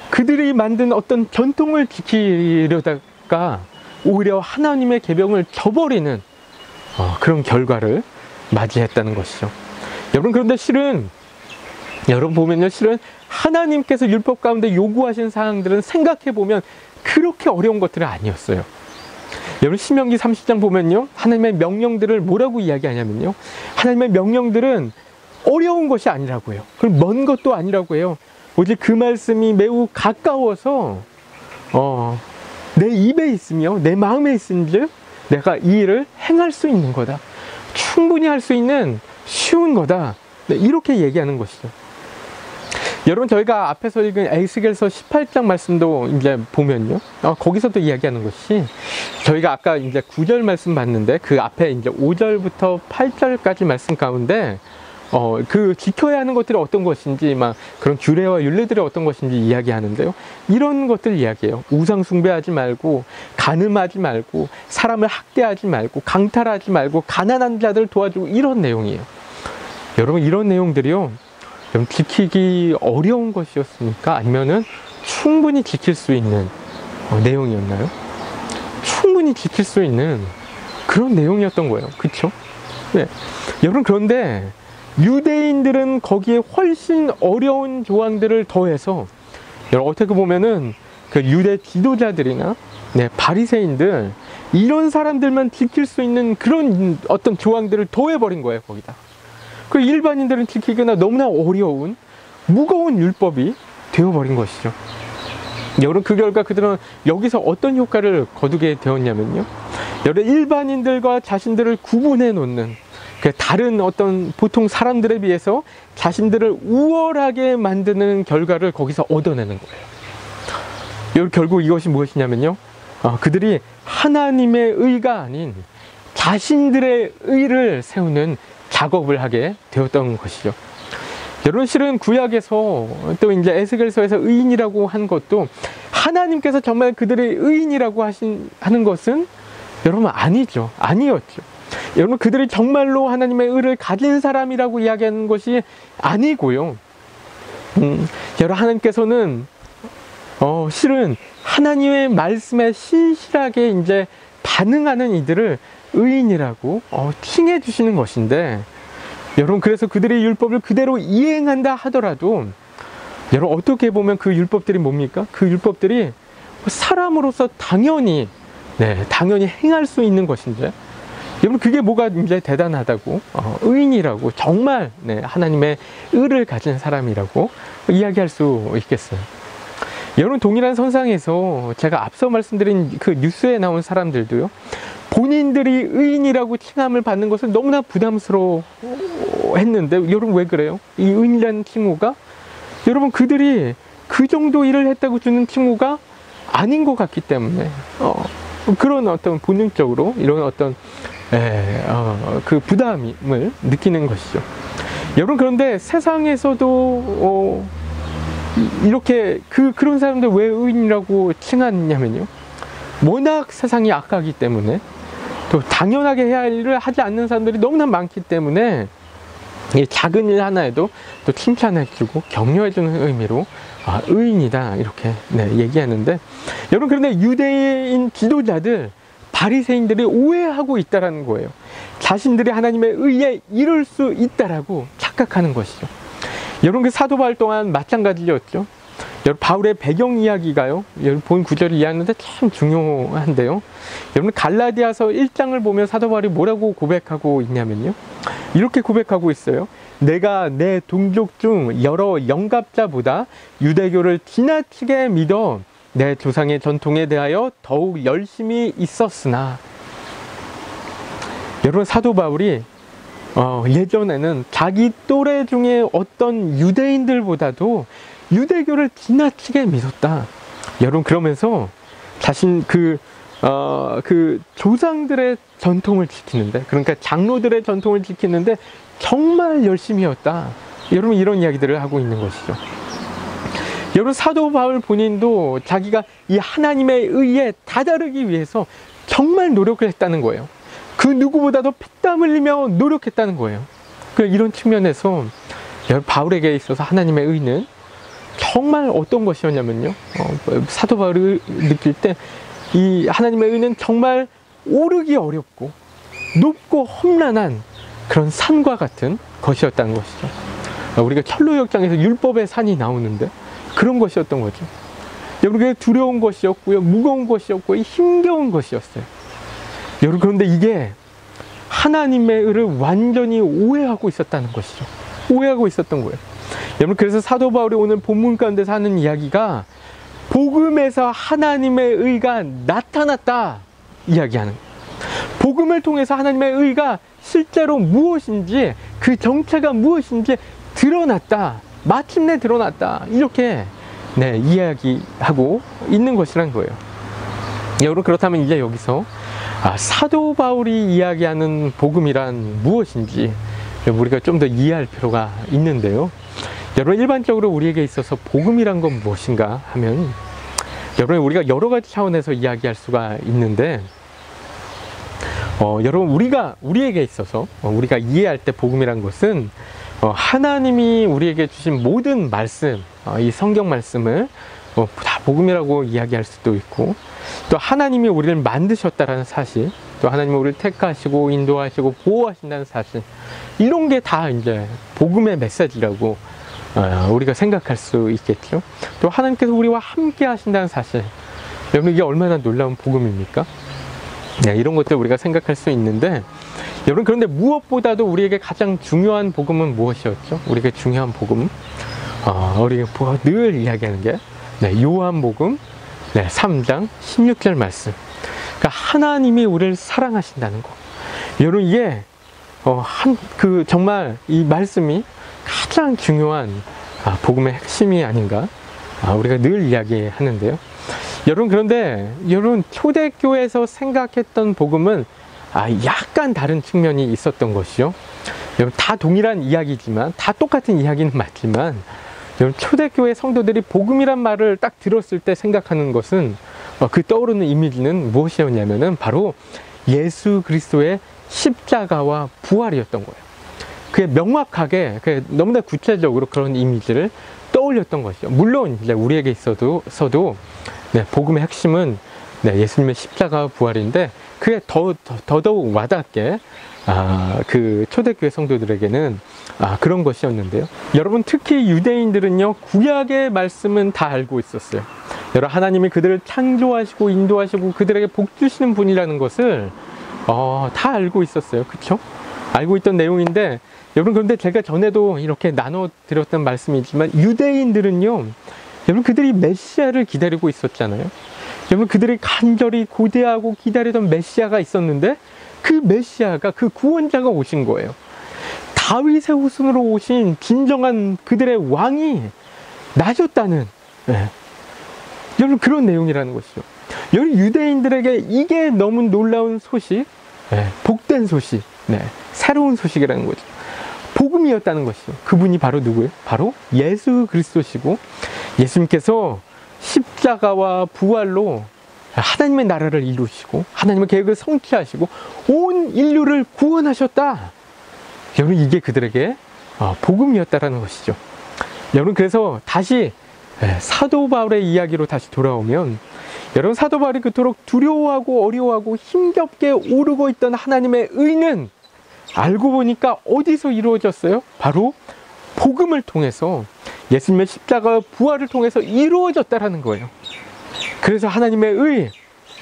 그들이 만든 어떤 전통을 지키려다가 오히려 하나님의 계명을 저버리는 그런 결과를 맞이했다는 것이죠. 여러분, 그런데 여러분 보면요, 실은 하나님께서 율법 가운데 요구하신 사항들은 생각해보면 그렇게 어려운 것들은 아니었어요. 여러분, 신명기 30장 보면요, 하나님의 명령들을 뭐라고 이야기하냐면요, 하나님의 명령들은 어려운 것이 아니라고 해요. 그럼 먼 것도 아니라고 해요. 오직 그 말씀이 매우 가까워서 내 입에 있으며 내 마음에 있은즉 내가 이 일을 행할 수 있는 거다. 충분히 할 수 있는 쉬운 거다. 이렇게 얘기하는 것이죠. 여러분, 저희가 앞에서 읽은 에스겔서 18장 말씀도 이제 보면요, 거기서도 이야기하는 것이, 저희가 아까 이제 9절 말씀 봤는데 그 앞에 이제 5절부터 8절까지 말씀 가운데 그 지켜야 하는 것들이 어떤 것인지, 막 그런 규례와 율례들이 어떤 것인지 이야기하는데요, 이런 것들 이야기해요. 우상 숭배하지 말고, 간음하지 말고, 사람을 학대하지 말고, 강탈하지 말고, 가난한 자들 도와주고, 이런 내용이에요. 여러분, 이런 내용들이요, 지키기 어려운 것이었습니까? 아니면은 충분히 지킬 수 있는 내용이었나요? 충분히 지킬 수 있는 그런 내용이었던 거예요. 그렇죠? 네. 여러분, 그런데 유대인들은 거기에 훨씬 어려운 조항들을 더해서, 여러분, 어떻게 보면은 그 유대 지도자들이나 네, 바리새인들, 이런 사람들만 지킬 수 있는 그런 어떤 조항들을 더해버린 거예요, 거기다. 그 일반인들은 지키기나 너무나 어려운, 무거운 율법이 되어버린 것이죠. 여러분, 그 결과 그들은 여기서 어떤 효과를 거두게 되었냐면요. 여러분, 일반인들과 자신들을 구분해 놓는, 다른 어떤 보통 사람들에 비해서 자신들을 우월하게 만드는 결과를 거기서 얻어내는 거예요. 여러분, 결국 이것이 무엇이냐면요. 그들이 하나님의 의가 아닌 자신들의 의를 세우는 작업을 하게 되었던 것이죠. 여러분, 실은 구약에서 또 이제 에스겔서에서 의인이라고 한 것도 하나님께서 정말 그들의 의인이라고 하는 것은 여러분 아니죠. 아니었죠. 여러분, 그들이 정말로 하나님의 의를 가진 사람이라고 이야기하는 것이 아니고요. 여러분, 하나님께서는 실은 하나님의 말씀에 신실하게 이제 반응하는 이들을 의인이라고 칭해 주시는 것인데, 여러분, 그래서 그들의 율법을 그대로 이행한다 하더라도 여러분, 어떻게 보면 그 율법들이 뭡니까? 그 율법들이 사람으로서 당연히 행할 수 있는 것인데, 여러분, 그게 뭐가 이제 대단하다고 의인이라고 정말 하나님의 의를 가진 사람이라고 이야기할 수 있겠어요. 여러분, 동일한 선상에서 제가 앞서 말씀드린 그 뉴스에 나온 사람들도요, 본인들이 의인이라고 칭함을 받는 것을 너무나 부담스러워 했는데, 여러분, 왜 그래요? 이 의인이라는 칭호가 여러분, 그들이 그 정도 일을 했다고 주는 칭호가 아닌 것 같기 때문에 그런 어떤 본능적으로 이런 어떤 그 부담을 느끼는 것이죠. 여러분, 그런데 세상에서도 이렇게 그런 사람들 왜 의인이라고 칭하냐면요, 워낙 세상이 악하기 때문에, 또 당연하게 해야 할 일을 하지 않는 사람들이 너무나 많기 때문에 작은 일 하나에도 또 칭찬해주고 격려해주는 의미로 의인이다 이렇게 얘기하는데, 여러분, 그런데 유대인 지도자들, 바리새인들이 오해하고 있다라는 거예요. 자신들이 하나님의 의에 이룰 수 있다라고 착각하는 것이죠. 여러분, 그 사도 바울 또한 마찬가지였죠. 여러분, 바울의 배경 이야기가요, 여러분 본 구절을 이해하는데 참 중요한데요. 여러분, 갈라디아서 1장을 보면 사도 바울이 뭐라고 고백하고 있냐면요, 이렇게 고백하고 있어요. 내가 내 동족 중 여러 영갑자보다 유대교를 지나치게 믿어 내 조상의 전통에 대하여 더욱 열심히 있었으나, 여러분, 사도 바울이 예전에는 자기 또래 중에 어떤 유대인들보다도 유대교를 지나치게 믿었다. 여러분, 그러면서 자신 그 조상들의 전통을 지키는데, 그러니까 장로들의 전통을 지키는데 정말 열심히 했다. 여러분, 이런 이야기들을 하고 있는 것이죠. 여러분, 사도 바울 본인도 자기가 이 하나님의 의에 다다르기 위해서 정말 노력을 했다는 거예요. 그 누구보다도 피땀 흘리며 노력했다는 거예요. 이런 측면에서 여러분, 바울에게 있어서 하나님의 의는 정말 어떤 것이었냐면요, 사도 바울을 느낄 때 이 하나님의 의는 정말 오르기 어렵고 높고 험난한 그런 산과 같은 것이었다는 것이죠. 우리가 철로역장에서 율법의 산이 나오는데 그런 것이었던 거죠. 여러분, 그게 두려운 것이었고요, 무거운 것이었고 힘겨운 것이었어요. 여러분, 그런데 이게 하나님의 의를 완전히 오해하고 있었다는 것이죠. 오해하고 있었던 거예요. 여러분, 그래서 사도 바울이 오늘 본문 가운데서 하는 이야기가 복음에서 하나님의 의가 나타났다 이야기하는 거예요. 복음을 통해서 하나님의 의가 실제로 무엇인지, 그 정체가 무엇인지 드러났다, 마침내 드러났다, 이렇게 이야기하고 있는 것이란 거예요. 여러분, 그렇다면 이제 여기서 사도 바울이 이야기하는 복음이란 무엇인지 우리가 좀 더 이해할 필요가 있는데요. 여러분, 일반적으로 우리에게 있어서 복음이란 건 무엇인가 하면, 여러분, 우리가 여러 가지 차원에서 이야기할 수가 있는데, 여러분, 우리에게 있어서 우리가 이해할 때 복음이란 것은 하나님이 우리에게 주신 모든 말씀, 이 성경 말씀을 다 복음이라고 이야기할 수도 있고, 또 하나님이 우리를 만드셨다는 사실, 또 하나님이 우리를 택하시고 인도하시고 보호하신다는 사실, 이런 게 다 이제 복음의 메시지라고 우리가 생각할 수 있겠죠. 또 하나님께서 우리와 함께 하신다는 사실, 여러분, 이게 얼마나 놀라운 복음입니까? 네, 이런 것들 우리가 생각할 수 있는데, 여러분, 그런데 무엇보다도 우리에게 가장 중요한 복음은 무엇이었죠? 우리에게 중요한 복음, 우리가 늘 이야기하는 게, 네, 요한복음, 네, 3장 16절 말씀. 그러니까 하나님이 우리를 사랑하신다는 거. 여러분, 이게 정말 이 말씀이 가장 중요한 복음의 핵심이 아닌가, 우리가 늘 이야기하는데요. 여러분, 그런데 여러분, 초대교회에서 생각했던 복음은 약간 다른 측면이 있었던 것이요. 여러분, 다 동일한 이야기지만, 다 똑같은 이야기는 맞지만, 여러분, 초대교회 성도들이 복음이란 말을 딱 들었을 때 생각하는 것은, 그 떠오르는 이미지는 무엇이었냐면은 바로 예수 그리스도의 십자가와 부활이었던 거예요. 그게 명확하게, 너무나 구체적으로 그런 이미지를 떠올렸던 것이죠. 물론 이제 우리에게 있어도 네, 복음의 핵심은, 네, 예수님의 십자가와 부활인데, 그게 더더욱 와닿게 그 초대교회 성도들에게는 그런 것이었는데요. 여러분, 특히 유대인들은요, 구약의 말씀은 다 알고 있었어요. 여러분, 하나님이 그들을 창조하시고 인도하시고 그들에게 복 주시는 분이라는 것을 다 알고 있었어요. 그쵸? 알고 있던 내용인데, 여러분, 그런데 제가 전에도 이렇게 나눠 드렸던 말씀이지만, 유대인들은요, 여러분, 그들이 메시아를 기다리고 있었잖아요. 여러분, 그들이 간절히 고대하고 기다리던 메시아가 있었는데, 그 메시아가, 그 구원자가 오신 거예요. 다윗의 후손으로 오신 진정한 그들의 왕이 나셨다는, 네, 여러분, 그런 내용이라는 것이죠. 여러분, 유대인들에게 이게 너무 놀라운 소식, 네, 복된 소식, 네, 새로운 소식이라는 거죠. 복음이었다는 것이죠. 그분이 바로 누구예요? 바로 예수 그리스도시고, 예수님께서 십자가와 부활로 하나님의 나라를 이루시고 하나님의 계획을 성취하시고 온 인류를 구원하셨다. 여러분, 이게 그들에게 복음이었다라는 것이죠. 여러분, 그래서 다시 사도 바울의 이야기로 다시 돌아오면, 여러분, 사도 바울이 그토록 두려워하고 어려워하고 힘겹게 오르고 있던 하나님의 의는 알고 보니까 어디서 이루어졌어요? 바로 복음을 통해서, 예수님의 십자가와 부활을 통해서 이루어졌다라는 거예요. 그래서 하나님의 의,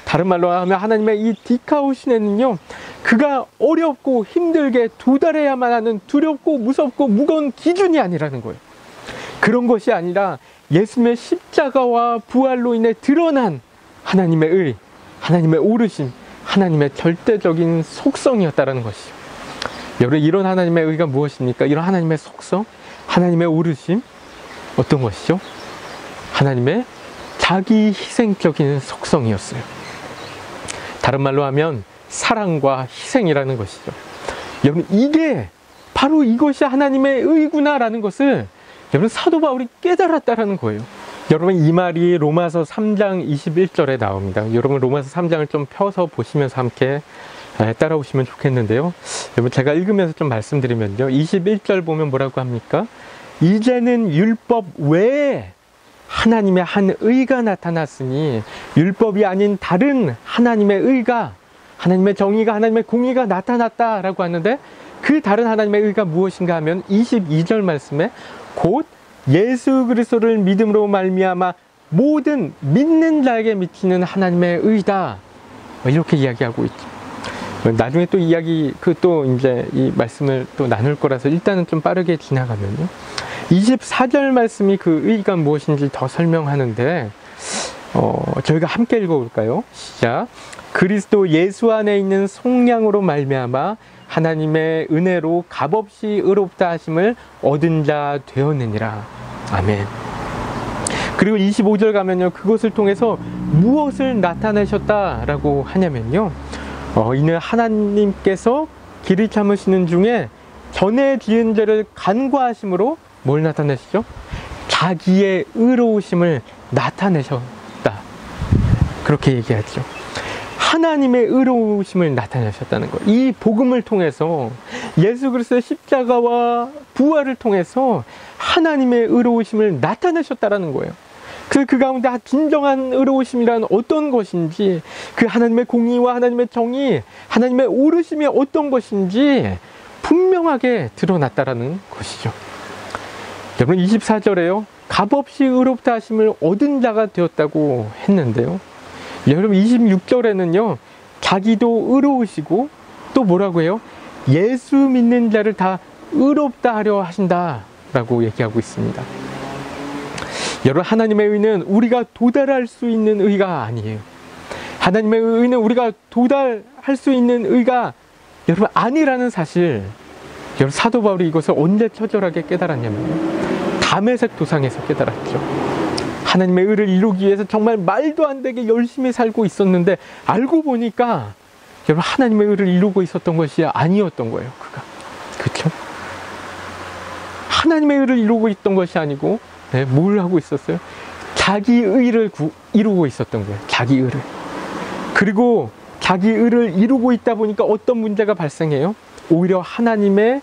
다른 말로 하면 하나님의 이 디카오시네는요, 그가 어렵고 힘들게 도달해야만 하는 두렵고 무섭고 무거운 기준이 아니라는 거예요. 그런 것이 아니라 예수님의 십자가와 부활로 인해 드러난 하나님의 의, 하나님의 오르심, 하나님의 절대적인 속성이었다라는 것이죠. 여러분, 이런 하나님의 의가 무엇입니까? 이런 하나님의 속성, 하나님의 오르심, 어떤 것이죠? 하나님의 자기 희생적인 속성이었어요. 다른 말로 하면 사랑과 희생이라는 것이죠. 여러분, 이게 바로 이것이 하나님의 의구나라는 것을 여러분, 사도 바울이 깨달았다라는 거예요. 여러분, 이 말이 로마서 3장 21절에 나옵니다. 여러분, 로마서 3장을 좀 펴서 보시면서 함께 따라오시면 좋겠는데요. 여러분, 제가 읽으면서 좀 말씀드리면요, 21절 보면 뭐라고 합니까? 이제는 율법 외에 하나님의 한 의가 나타났으니, 율법이 아닌 다른 하나님의 의가, 하나님의 정의가, 하나님의 공의가 나타났다라고 하는데, 그 다른 하나님의 의가 무엇인가 하면 22절 말씀에 곧 예수 그리스도를 믿음으로 말미암아 모든 믿는 자에게 미치는 하나님의 의다, 이렇게 이야기하고 있죠. 나중에 또 또 이제 이 말씀을 또 나눌 거라서 일단은 좀 빠르게 지나가면요, 24절 말씀이 그 의가 무엇인지 더 설명하는데, 저희가 함께 읽어볼까요? 시작. 그리스도 예수 안에 있는 속량으로 말미암아 하나님의 은혜로 값없이 의롭다 하심을 얻은 자 되었느니라. 아멘. 그리고 25절 가면요, 그것을 통해서 무엇을 나타내셨다라고 하냐면요, 이는 하나님께서 길을 참으시는 중에 전에 지은 죄를 간과하심으로 뭘 나타내시죠? 자기의 의로우심을 나타내셨다. 그렇게 얘기하죠. 하나님의 의로우심을 나타내셨다는 거. 이 복음을 통해서, 예수 그리스도의 십자가와 부활을 통해서 하나님의 의로우심을 나타내셨다라는 거예요. 그 가운데 진정한 의로우심이란 어떤 것인지, 그 하나님의 공의와 하나님의 정의, 하나님의 오르심이 어떤 것인지 분명하게 드러났다라는 것이죠. 여러분, 24절에요, 값없이 의롭다 하심을 얻은 자가 되었다고 했는데요, 여러분 26절에는요 자기도 의로우시고 또 뭐라고 해요? 예수 믿는 자를 다 의롭다 하려 하신다 라고 얘기하고 있습니다. 여러분 하나님의 의는 우리가 도달할 수 있는 의가 아니에요. 하나님의 의는 우리가 도달할 수 있는 의가 여러분 아니라는 사실, 여러분 사도 바울이 이것을 언제 처절하게 깨달았냐면요 다메섹 도상에서 깨달았죠. 하나님의 의를 이루기 위해서 정말 말도 안 되게 열심히 살고 있었는데 알고 보니까 여러분 하나님의 의를 이루고 있었던 것이 아니었던 거예요. 그가. 그렇죠? 하나님의 의를 이루고 있던 것이 아니고 뭘 하고 있었어요? 자기 의를 이루고 있었던 거예요. 자기 의를. 그리고 자기 의를 이루고 있다 보니까 어떤 문제가 발생해요? 오히려 하나님의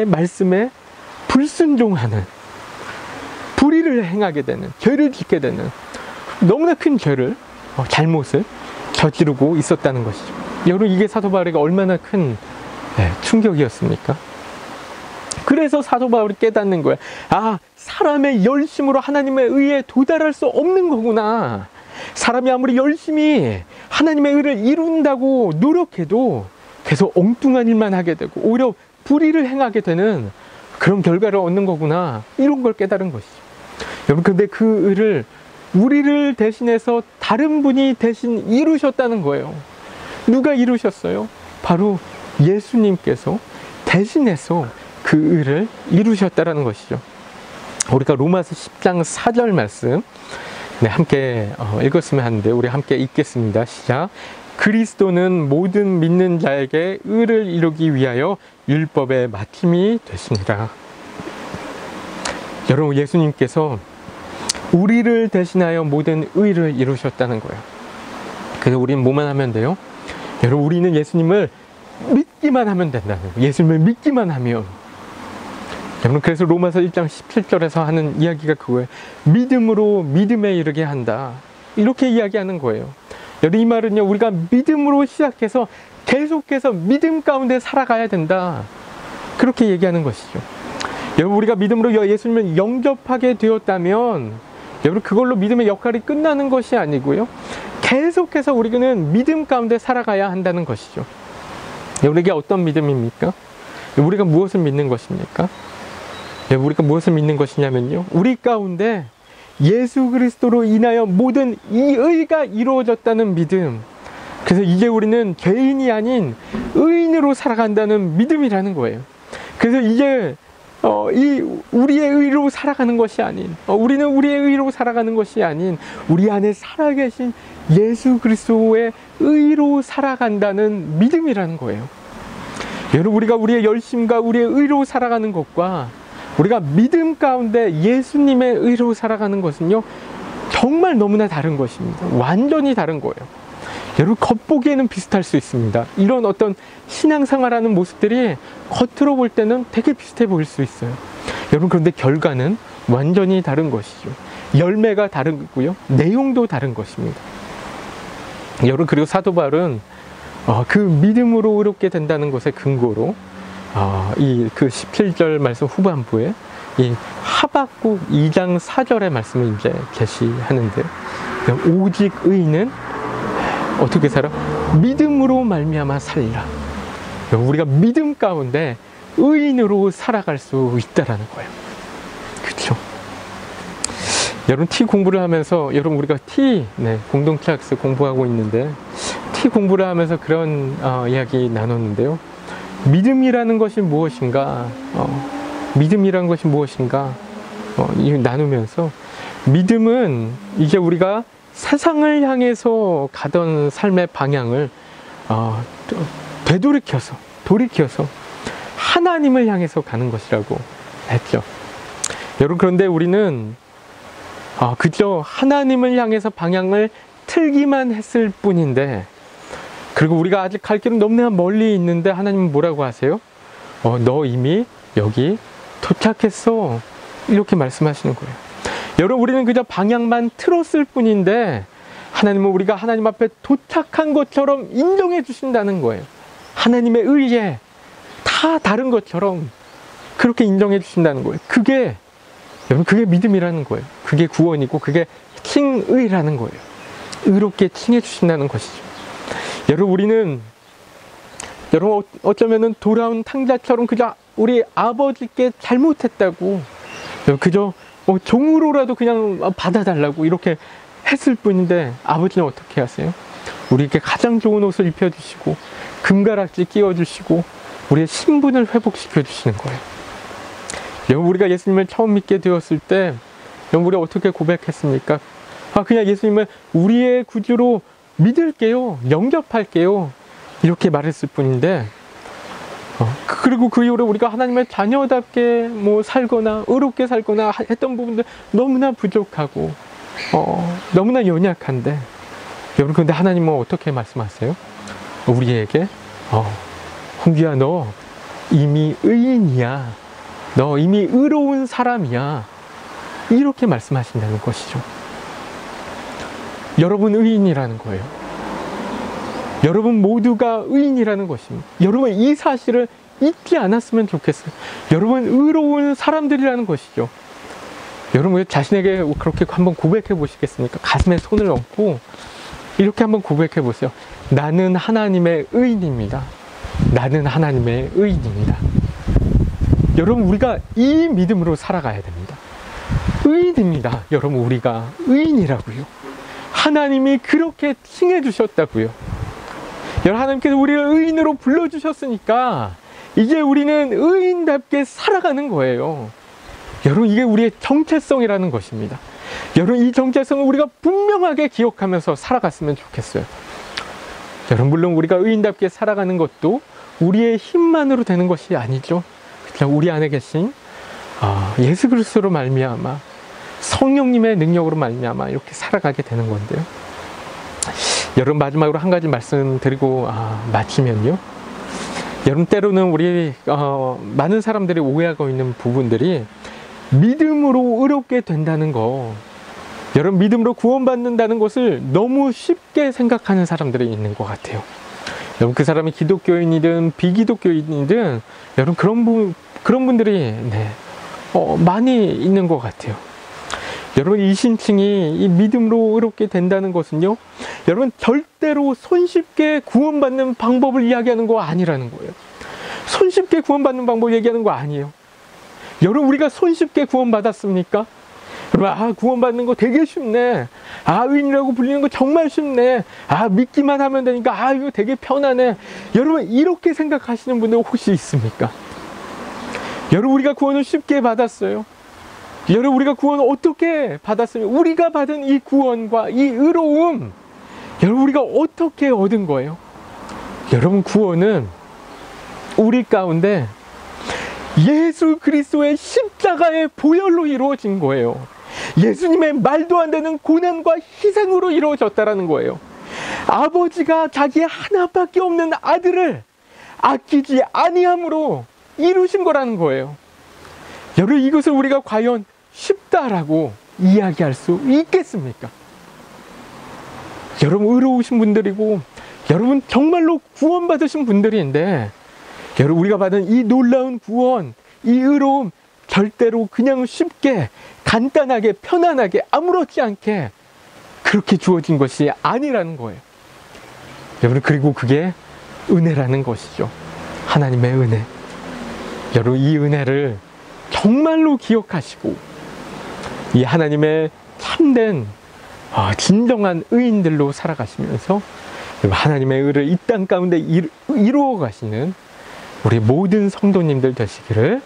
말씀에 불순종하는, 불의를 행하게 되는, 죄를 짓게 되는 너무나 큰 죄를, 잘못을 저지르고 있었다는 것이죠. 여러분 이게 사도 바울에게 얼마나 큰 충격이었습니까? 그래서 사도 바울이 깨닫는 거예요. 아, 사람의 열심으로 하나님의 의에 도달할 수 없는 거구나. 사람이 아무리 열심히 하나님의 의를 이룬다고 노력해도 계속 엉뚱한 일만 하게 되고 오히려 불의를 행하게 되는 그런 결과를 얻는 거구나. 이런 걸 깨달은 것이죠. 여러분 근데 그 의를 우리를 대신해서 다른 분이 대신 이루셨다는 거예요. 누가 이루셨어요? 바로 예수님께서 대신해서 그 의를 이루셨다는 것이죠. 우리가 로마서 10장 4절 말씀 함께 읽었으면 하는데 우리 함께 읽겠습니다. 시작. 그리스도는 모든 믿는 자에게 의를 이루기 위하여 율법의 마침이 되시니라. 여러분 예수님께서 우리를 대신하여 모든 의를 이루셨다는 거예요. 그래서 우리는 뭐만 하면 돼요? 여러분 우리는 예수님을 믿기만 하면 된다는 거예요. 예수님을 믿기만 하면. 여러분 그래서 로마서 1장 17절에서 하는 이야기가 그거예요. 믿음으로 믿음에 이르게 한다. 이렇게 이야기하는 거예요. 여러분 이 말은요 우리가 믿음으로 시작해서 계속해서 믿음 가운데 살아가야 된다. 그렇게 얘기하는 것이죠. 여러분 우리가 믿음으로 예수님을 영접하게 되었다면 여러분 그걸로 믿음의 역할이 끝나는 것이 아니고요. 계속해서 우리는 믿음 가운데 살아가야 한다는 것이죠. 여러분 이게 어떤 믿음입니까? 우리가 무엇을 믿는 것입니까? 우리가 무엇을 믿는 것이냐면요. 우리 가운데 예수 그리스도로 인하여 모든 이 의가 이루어졌다는 믿음. 그래서 이제 우리는 죄인이 아닌 의인으로 살아간다는 믿음이라는 거예요. 그래서 이제 우리의 의로 살아가는 것이 아닌, 우리는 우리의 의로 살아가는 것이 아닌 우리 안에 살아계신 예수 그리스도의 의로 살아간다는 믿음이라는 거예요. 여러분 우리가 우리의 열심과 우리의 의로 살아가는 것과 우리가 믿음 가운데 예수님의 의로 살아가는 것은요 정말 너무나 다른 것입니다. 완전히 다른 거예요. 여러분 겉보기에는 비슷할 수 있습니다. 이런 어떤 신앙생활하는 모습들이 겉으로 볼 때는 되게 비슷해 보일 수 있어요. 여러분 그런데 결과는 완전히 다른 것이죠. 열매가 다르고요 내용도 다른 것입니다. 여러분 그리고 사도 바울은 그 믿음으로 의롭게 된다는 것의 근거로 그 17절 말씀 후반부에 이 하박국 2장 4절의 말씀을 이제 제시하는데요. 오직 의인은 어떻게 살아? 믿음으로 말미암아 살리라. 우리가 믿음 가운데 의인으로 살아갈 수 있다라는 거예요. 그렇죠? 여러분 T 공부를 하면서 여러분 우리가 T 공동체 학습 공부하고 있는데 T 공부를 하면서 그런 이야기 나눴는데요. 믿음이라는 것이 무엇인가? 믿음이라는 것이 무엇인가? 나누면서 믿음은 이제 우리가 세상을 향해서 가던 삶의 방향을 돌이켜서 하나님을 향해서 가는 것이라고 했죠. 여러분 그런데 우리는 그저 하나님을 향해서 방향을 틀기만 했을 뿐인데 그리고 우리가 아직 갈 길은 너무나 멀리 있는데 하나님은 뭐라고 하세요? 너 이미 여기 도착했어. 이렇게 말씀하시는 거예요. 여러분 우리는 그저 방향만 틀었을 뿐인데 하나님은 우리가 하나님 앞에 도착한 것처럼 인정해 주신다는 거예요. 하나님의 의에 다 다른 것처럼 그렇게 인정해 주신다는 거예요. 여러분 그게 믿음이라는 거예요. 그게 구원이고 그게 칭의라는 거예요. 의롭게 칭해 주신다는 것이죠. 여러분 어쩌면은 돌아온 탕자처럼 그저 우리 아버지께 잘못했다고 그저 종으로라도 그냥 받아달라고 이렇게 했을 뿐인데, 아버지는 어떻게 하세요? 우리에게 가장 좋은 옷을 입혀주시고 금가락지 끼워주시고 우리의 신분을 회복시켜 주시는 거예요. 여러분, 우리가 예수님을 처음 믿게 되었을 때 여러분, 우리가 어떻게 고백했습니까? 그냥 예수님을 우리의 구주로 믿을게요, 영접할게요, 이렇게 말했을 뿐인데, 그리고 그 이후로 우리가 하나님의 자녀답게 살거나 의롭게 살거나 했던 부분들 너무나 부족하고 너무나 연약한데, 여러분, 근데 하나님은 어떻게 말씀하세요? 우리에게 홍규야, 너 이미 의인이야, 너 이미 의로운 사람이야, 이렇게 말씀하신다는 것이죠. 여러분 의인이라는 거예요. 여러분 모두가 의인이라는 것입니다. 여러분, 이 사실을 잊지 않았으면 좋겠어요. 여러분 의로운 사람들이라는 것이죠. 여러분, 자신에게 그렇게 한번 고백해 보시겠습니까? 가슴에 손을 얹고 이렇게 한번 고백해 보세요. 나는 하나님의 의인입니다. 나는 하나님의 의인입니다. 여러분, 우리가 이 믿음으로 살아가야 됩니다. 의인입니다. 여러분, 우리가 의인이라고요. 하나님이 그렇게 칭해 주셨다고요. 여러분, 하나님께서 우리를 의인으로 불러주셨으니까 이제 우리는 의인답게 살아가는 거예요. 여러분, 이게 우리의 정체성이라는 것입니다. 여러분, 이 정체성을 우리가 분명하게 기억하면서 살아갔으면 좋겠어요. 여러분, 물론 우리가 의인답게 살아가는 것도 우리의 힘만으로 되는 것이 아니죠. 우리 안에 계신 예수 그리스도로 말미암아, 성령님의 능력으로 말미암아 이렇게 살아가게 되는 건데요. 여러분, 마지막으로 한 가지 말씀드리고 마치면요. 여러분, 때로는 우리 많은 사람들이 오해하고 있는 부분들이 믿음으로 의롭게 된다는 거, 여러분, 믿음으로 구원받는다는 것을 너무 쉽게 생각하는 사람들이 있는 것 같아요. 여러분, 그 사람이 기독교인이든 비기독교인이든 여러분, 그런 분들이 많이 있는 것 같아요. 여러분, 이 신칭이 이 믿음으로 의롭게 된다는 것은요, 여러분, 절대로 손쉽게 구원받는 방법을 이야기하는 거 아니라는 거예요. 손쉽게 구원받는 방법 얘기하는 거 아니에요. 여러분, 우리가 손쉽게 구원받았습니까? 여러분, 구원받는 거 되게 쉽네. 의인이라고 불리는 거 정말 쉽네. 믿기만 하면 되니까 이거 되게 편하네. 여러분, 이렇게 생각하시는 분들 혹시 있습니까? 여러분, 우리가 구원을 쉽게 받았어요. 여러분, 우리가 구원을 어떻게 받았으면, 우리가 받은 이 구원과 이 의로움, 여러분, 우리가 어떻게 얻은 거예요? 여러분, 구원은 우리 가운데 예수 그리스도의 십자가의 보혈로 이루어진 거예요. 예수님의 말도 안 되는 고난과 희생으로 이루어졌다라는 거예요. 아버지가 자기의 하나밖에 없는 아들을 아끼지 아니함으로 이루신 거라는 거예요. 여러분, 이것을 우리가 과연 쉽다라고 이야기할 수 있겠습니까? 여러분, 의로우신 분들이고 여러분 정말로 구원받으신 분들인데, 여러분, 우리가 받은 이 놀라운 구원, 이 의로움, 절대로 그냥 쉽게 간단하게 편안하게 아무렇지 않게 그렇게 주어진 것이 아니라는 거예요. 여러분, 그리고 그게 은혜라는 것이죠. 하나님의 은혜. 여러분, 이 은혜를 정말로 기억하시고 이 하나님의 참된 진정한 의인들로 살아가시면서 하나님의 의를 이 땅 가운데 이루어 가시는 우리 모든 성도님들 되시기를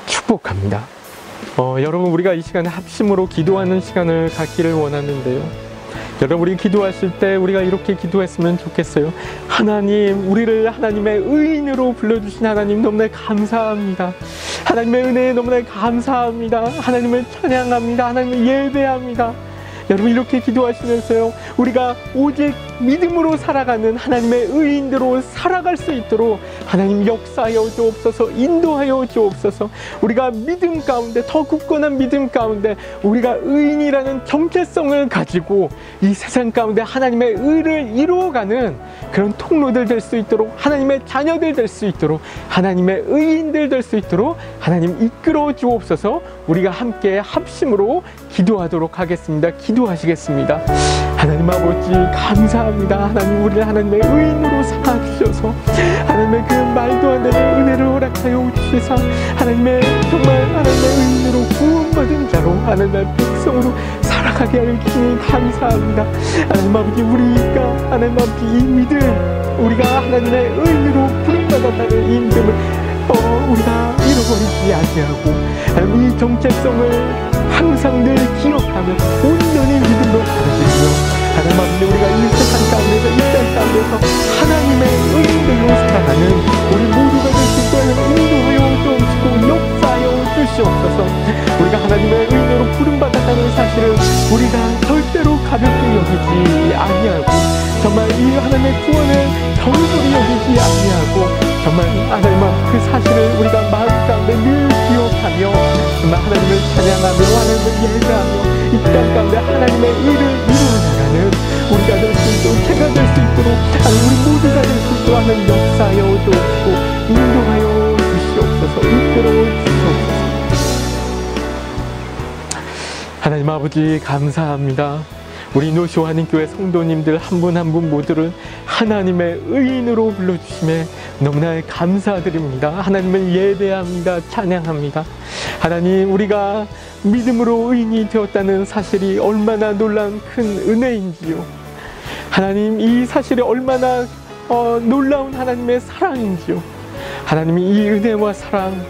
축복합니다. 여러분, 우리가 이 시간에 합심으로 기도하는 시간을 갖기를 원하는데요. 여러분, 우리 기도하실 때 우리가 이렇게 기도했으면 좋겠어요. 하나님, 우리를 하나님의 의인으로 불러주신 하나님 너무나 감사합니다. 하나님의 은혜에 너무나 감사합니다. 하나님을 찬양합니다. 하나님을 예배합니다. 여러분, 이렇게 기도하시면서요, 우리가 오직 믿음으로 살아가는 하나님의 의인들로 살아갈 수 있도록 하나님 역사하여 주옵소서, 인도하여 주옵소서. 우리가 믿음 가운데, 더 굳건한 믿음 가운데 우리가 의인이라는 정체성을 가지고 이 세상 가운데 하나님의 의를 이루어가는 그런 통로들 될 수 있도록, 하나님의 자녀들 될 수 있도록, 하나님의 의인들 될 수 있도록 하나님 이끌어 주옵소서. 우리가 함께 합심으로 기도하도록 하겠습니다. 기도하시겠습니다. 하나님 아버지 감사합니다. 하나님, 우리를 하나님의 의인으로 삼아주셔서 하나님의 그 말도 안 되는 은혜를 허락하여 주시사 하나님의 정말 하나님의 의인으로 구원받은 자로 하나님의 백성으로 살아가게 하여 주시니 감사합니다. 하나님 아버지, 우리가 하나님 아버지 이 믿음, 우리가 하나님의 의인으로 부름받았다는 이 믿음을 우리가 잃어버리지 아니하고 하나님 이 정체성을 항상 늘 기억하며 온전히 믿음으로 받아들이며 하나님 아버지, 우리가 이 세상 가운데서, 이 땅 가운데서 하나님의 의인들로 살아가는 우리 모두가 될 수 있도록 인도하여 주옵시고 역사하여 주시옵소서. 우리가 하나님의 의인으로 부름받았다는 사실을 우리가 절대로 가볍게 여기지 아니하고 정말 이 하나님의 구원을 경솔히 여기지 아니하고 정말 하나님 그 사실을 우리가 마음 가운데 늘 기억하며 정말 하나님을 찬양하며 하나님을 예배하며 이 땅 가운데 하나님의 의를 이루어 나가는 우리가 될 수 있도록, 제가 될 수 있도록 하나님 우리 모두가 될 수 있도록 하는 역사하여 주옵시고 인도하여 주시옵소서, 이끌어 주시옵소서. 하나님 아버지 감사합니다. 우리 노쇼하님교회 성도님들 한 분 한 분 모두를 하나님의 의인으로 불러주심에 너무나 감사드립니다. 하나님을 예배합니다. 찬양합니다. 하나님, 우리가 믿음으로 의인이 되었다는 사실이 얼마나 놀라운 큰 은혜인지요. 하나님, 이 사실이 얼마나 놀라운 하나님의 사랑인지요. 하나님이 이 은혜와 사랑,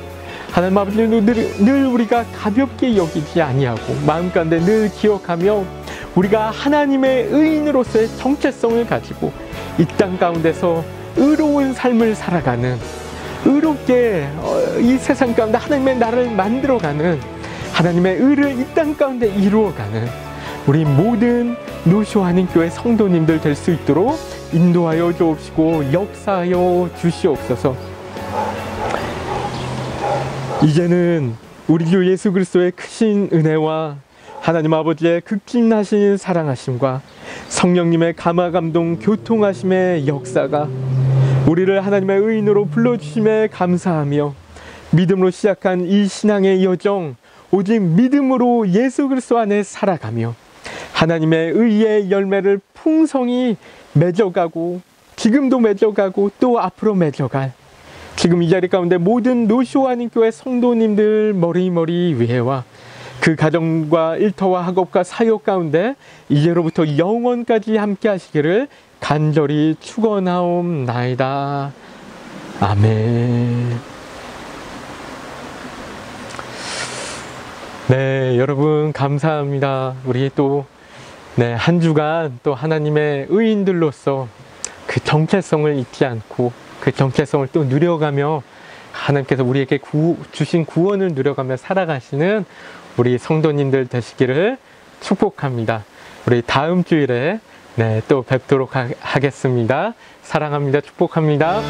하나님 아버지 늘 우리가 가볍게 여기지 아니하고 마음 가운데 늘 기억하며 우리가 하나님의 의인으로서의 정체성을 가지고 이 땅 가운데서 의로운 삶을 살아가는, 의롭게 이 세상 가운데 하나님의 나라를 만들어가는, 하나님의 의를 이 땅 가운데 이루어가는 우리 모든 노쇼하는 교회 성도님들 될 수 있도록 인도하여 주옵시고 역사하여 주시옵소서. 이제는 우리 주 예수 그리스도의 크신 은혜와 하나님 아버지의 극진하신 사랑하심과 성령님의 감화감동 교통하심의 역사가 우리를 하나님의 의인으로 불러주심에 감사하며 믿음으로 시작한 이 신앙의 여정, 오직 믿음으로 예수 그리스도 안에 살아가며 하나님의 의의 열매를 풍성히 맺어가고 지금도 맺어가고 또 앞으로 맺어갈 지금 이 자리 가운데 모든 노쇼하는 교회 성도님들 머리머리 위에와 그 가정과 일터와 학업과 사역 가운데 이제로부터 영원까지 함께 하시기를 간절히 축원하옵나이다. 아멘. 네, 여러분 감사합니다. 우리 또 한 주간 또 하나님의 의인들로서 그 정체성을 잊지 않고 그 정체성을 또 누려가며 하나님께서 우리에게 주신 구원을 누려가며 살아가시는 우리 성도님들 되시기를 축복합니다. 우리 다음 주일에 또 뵙도록 하겠습니다. 사랑합니다. 축복합니다.